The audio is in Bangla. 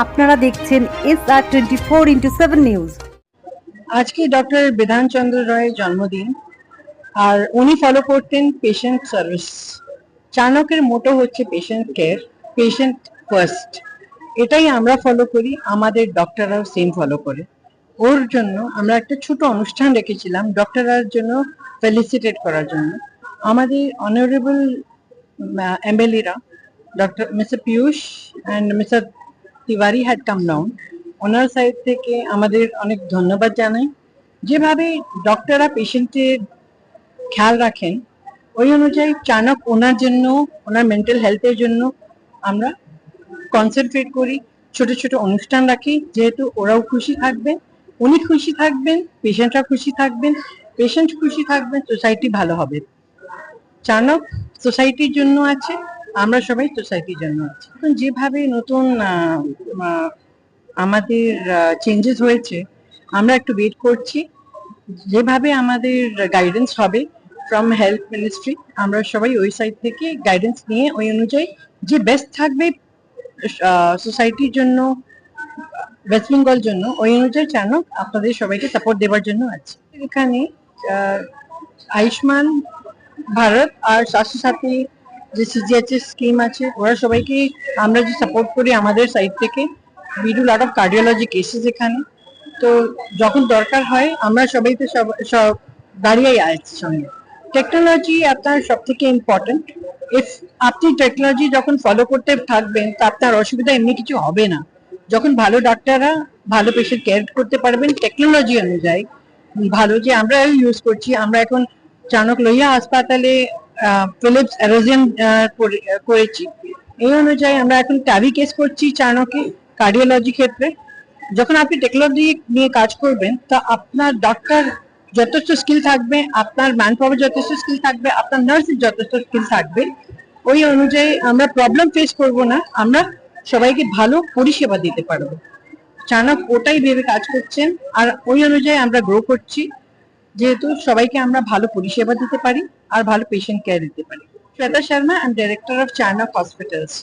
আপনারা দেখছেন SR24x7 নিউজ। আজকে ডক্টর বিধান চন্দ্র রায়ের জন্মদিন, আর উনি ফলো করতেন পেশেন্ট সার্ভিস। চাণকের মোটো হচ্ছে পেশেন্ট কেয়ার, পেশেন্ট ফার্স্ট। এটাই আমরা ফলো করি, আমাদের ডক্টররাও সেম ফলো করে। ওর জন্য আমরা একটা ছোট অনুষ্ঠান রেখেছিলাম ডক্টররার জন্য ফেলিসিটেট করার জন্য। আমাদের অনারেবল এমএলএরা doctor mister Piyush and mister Tiwari had come down. ওনার সাইড থেকে আমাদের অনেক ধন্যবাদ জানাই। যেভাবে ডক্টররা পেশেন্টের খেয়াল রাখেন, ওই অনুযায়ী চাণক ওনার জন্য, ওনার মেন্টাল হেলথের জন্য আমরা কনসেন্ট্রেট করি, ছোট ছোট অনুষ্ঠান রাখি, যেহেতু ওরাও খুশি থাকবেন, উনি খুশি থাকবেন, পেশেন্টরা খুশি থাকবেন, পেশেন্ট খুশি থাকবেন, সোসাইটি ভালো হবে। চাণক সোসাইটির জন্য আছে, আমরা সবাই সোসাইটির জন্য আছি। এখন যেভাবে নতুন আমাদের চেঞ্জেস হয়েছে, আমরা একটু ওয়েট করছি। যেভাবে আমাদের গাইডেন্স হবে ফ্রম হেলথ মিনিস্ট্রি, আমরা সবাই ওই সাইড থেকে গাইডেন্স নিয়ে ওই অনুযায়ী যে বেস্ট থাকবে সোসাইটির জন্য, ওয়েস্ট বেঙ্গল জন্য, ওই অনুযায়ী চাণক আপনাদের সবাইকে সাপোর্ট দেওয়ার জন্য আছে। এখানে আয়ুষ্মান ভারত আর স্বাস্থ্য সাথী যে সিজিএইচএস স্কিম আছে, ওরা সবাইকে আমরা যে সাপোর্ট করি আমাদের সাইড থেকে। We do lot of cardiology cases এখানে। তো যখন দরকার হয় আমরা সবাই তো সব দাঁড়িয়ে আছে সঙ্গে। টেকনোলজি আপনার সব থেকে ইম্পর্টেন্ট। ইফ আপনি টেকনোলজি যখন ফলো করতে থাকবেন, তা আপনার অসুবিধা এমনি কিছু হবে না। যখন ভালো ডাক্তাররা ভালো পেশেন্ট কেয়ার করতে পারবেন টেকনোলজি অনুযায়ী, ভালো যে আমরা ইউজ করছি। আমরা এখন চাণক লোহিয়া হাসপাতালে ফিলিপস এরোজিয়ান করেছি, এই অনুযায়ী আমরা এখন ট্যাবি কেস করছি চাণকে কার্ডিওলজি ক্ষেত্রে। যখন আপনি টেকনোলজি নিয়ে কাজ করবেন, তা আপনার ডাক্তার যথেষ্ট স্কিল থাকবে, আপনার ম্যান পাওয়ার যথেষ্ট স্কিল থাকবে, আপনার নার্সের যথেষ্ট স্কিল থাকবে। ওই অনুযায়ী আমরা প্রবলেম ফেস করব না, আমরা সবাইকে ভালো পরিষেবা দিতে পারবো। চাণক ওটাই ভেবে কাজ করছেন, আর ওই অনুযায়ী আমরা গ্রো করছি, যেহেতু সবাইকে আমরা ভালো পরিষেবা দিতে পারি আর ভালো পেশেন্ট কেয়ার দিতে পারি। Shweta Sharma, I am director of চাণক hospitals.